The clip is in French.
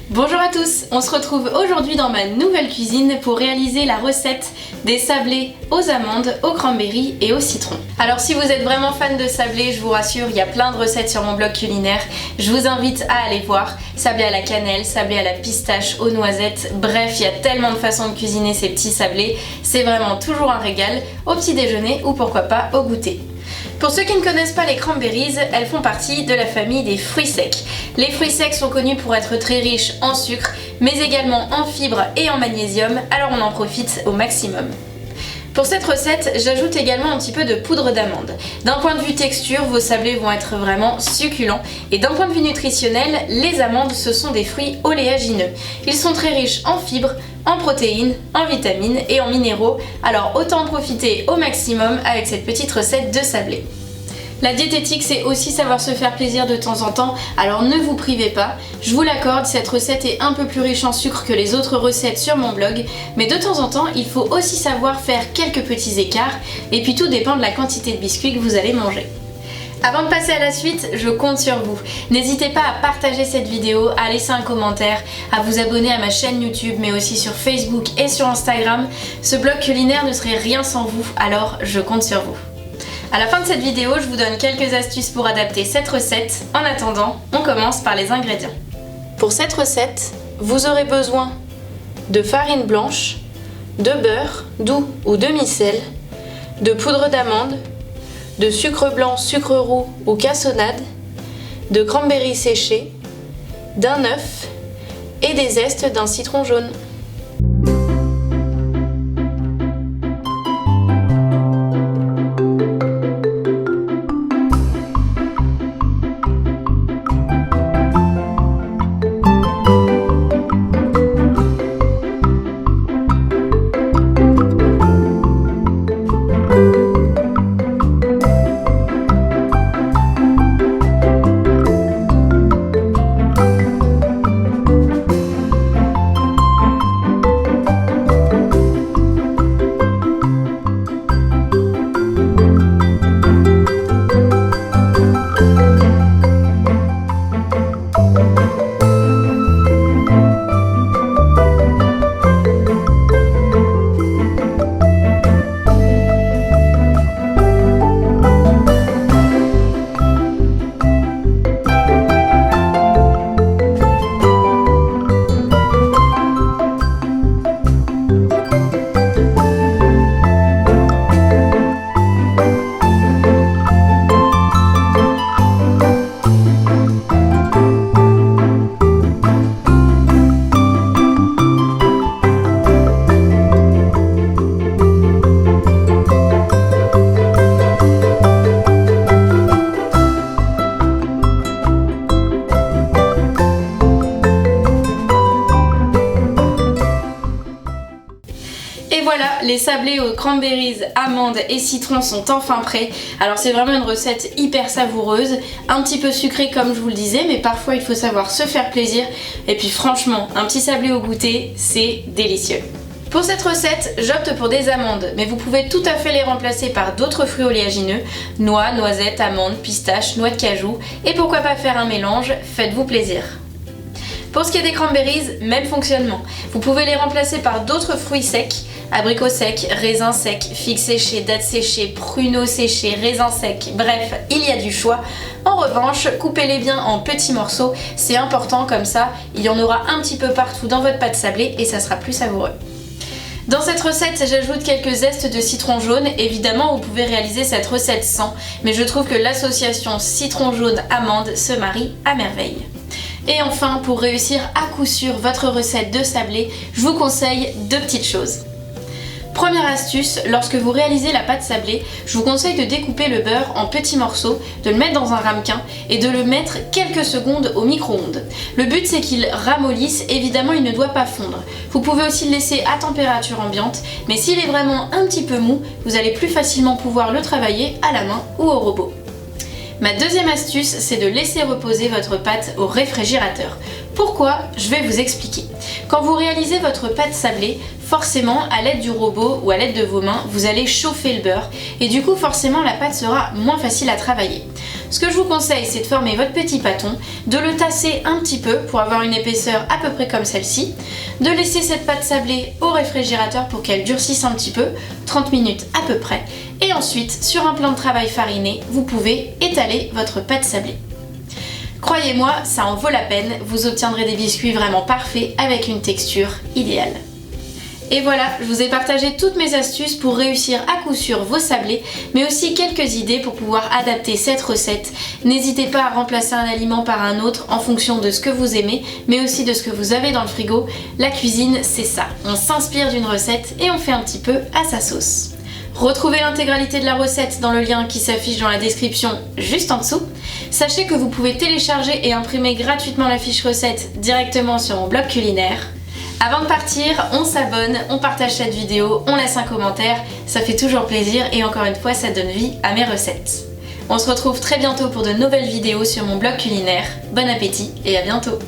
Bonjour à tous, on se retrouve aujourd'hui dans ma nouvelle cuisine pour réaliser la recette des sablés aux amandes, aux cranberries et au citron. Alors si vous êtes vraiment fan de sablés, je vous rassure, il y a plein de recettes sur mon blog culinaire. Je vous invite à aller voir. Sablé à la cannelle, sablé à la pistache, aux noisettes, bref, il y a tellement de façons de cuisiner ces petits sablés. C'est vraiment toujours un régal, au petit déjeuner ou pourquoi pas au goûter. Pour ceux qui ne connaissent pas les cranberries, elles font partie de la famille des fruits secs. Les fruits secs sont connus pour être très riches en sucre, mais également en fibres et en magnésium, alors on en profite au maximum. Pour cette recette, j'ajoute également un petit peu de poudre d'amande. D'un point de vue texture, vos sablés vont être vraiment succulents. Et d'un point de vue nutritionnel, les amandes, ce sont des fruits oléagineux. Ils sont très riches en fibres, en protéines, en vitamines et en minéraux. Alors autant en profiter au maximum avec cette petite recette de sablé. La diététique, c'est aussi savoir se faire plaisir de temps en temps, alors ne vous privez pas. Je vous l'accorde, cette recette est un peu plus riche en sucre que les autres recettes sur mon blog, mais de temps en temps, il faut aussi savoir faire quelques petits écarts, et puis tout dépend de la quantité de biscuits que vous allez manger. Avant de passer à la suite, je compte sur vous. N'hésitez pas à partager cette vidéo, à laisser un commentaire, à vous abonner à ma chaîne YouTube, mais aussi sur Facebook et sur Instagram. Ce blog culinaire ne serait rien sans vous, alors je compte sur vous. À la fin de cette vidéo, je vous donne quelques astuces pour adapter cette recette. En attendant, on commence par les ingrédients. Pour cette recette, vous aurez besoin de farine blanche, de beurre, doux ou demi-sel, de poudre d'amande, de sucre blanc, sucre roux ou cassonade, de cranberries séchées, d'un œuf et des zestes d'un citron jaune. Et voilà, les sablés aux cranberries, amandes et citron sont enfin prêts. Alors c'est vraiment une recette hyper savoureuse, un petit peu sucrée comme je vous le disais, mais parfois il faut savoir se faire plaisir. Et puis franchement, un petit sablé au goûter, c'est délicieux. Pour cette recette, j'opte pour des amandes, mais vous pouvez tout à fait les remplacer par d'autres fruits oléagineux, noix, noisettes, amandes, pistaches, noix de cajou, et pourquoi pas faire un mélange, faites-vous plaisir. Pour ce qui est des cranberries, même fonctionnement. Vous pouvez les remplacer par d'autres fruits secs, abricots secs, raisins secs, figues séchées, dattes séchées, pruneaux séchés, raisins secs, bref, il y a du choix. En revanche, coupez-les bien en petits morceaux, c'est important comme ça, il y en aura un petit peu partout dans votre pâte sablée et ça sera plus savoureux. Dans cette recette, j'ajoute quelques zestes de citron jaune. Évidemment, vous pouvez réaliser cette recette sans, mais je trouve que l'association citron jaune-amande se marie à merveille. Et enfin, pour réussir à coup sûr votre recette de sablé, je vous conseille deux petites choses. Première astuce, lorsque vous réalisez la pâte sablée, je vous conseille de découper le beurre en petits morceaux, de le mettre dans un ramequin et de le mettre quelques secondes au micro-ondes. Le but c'est qu'il ramollisse, évidemment il ne doit pas fondre. Vous pouvez aussi le laisser à température ambiante, mais s'il est vraiment un petit peu mou, vous allez plus facilement pouvoir le travailler à la main ou au robot. Ma deuxième astuce, c'est de laisser reposer votre pâte au réfrigérateur. Pourquoi? Je vais vous expliquer. Quand vous réalisez votre pâte sablée, forcément, à l'aide du robot ou à l'aide de vos mains, vous allez chauffer le beurre et du coup, forcément, la pâte sera moins facile à travailler. Ce que je vous conseille, c'est de former votre petit pâton, de le tasser un petit peu pour avoir une épaisseur à peu près comme celle-ci, de laisser cette pâte sablée au réfrigérateur pour qu'elle durcisse un petit peu, 30 minutes à peu près, et ensuite, sur un plan de travail fariné, vous pouvez étaler votre pâte sablée. Croyez-moi, ça en vaut la peine, vous obtiendrez des biscuits vraiment parfaits avec une texture idéale. Et voilà, je vous ai partagé toutes mes astuces pour réussir à coup sûr vos sablés, mais aussi quelques idées pour pouvoir adapter cette recette. N'hésitez pas à remplacer un aliment par un autre en fonction de ce que vous aimez, mais aussi de ce que vous avez dans le frigo. La cuisine, c'est ça, on s'inspire d'une recette et on fait un petit peu à sa sauce. Retrouvez l'intégralité de la recette dans le lien qui s'affiche dans la description juste en dessous. Sachez que vous pouvez télécharger et imprimer gratuitement la fiche recette directement sur mon blog culinaire. Avant de partir, on s'abonne, on partage cette vidéo, on laisse un commentaire, ça fait toujours plaisir et encore une fois ça donne vie à mes recettes. On se retrouve très bientôt pour de nouvelles vidéos sur mon blog culinaire. Bon appétit et à bientôt!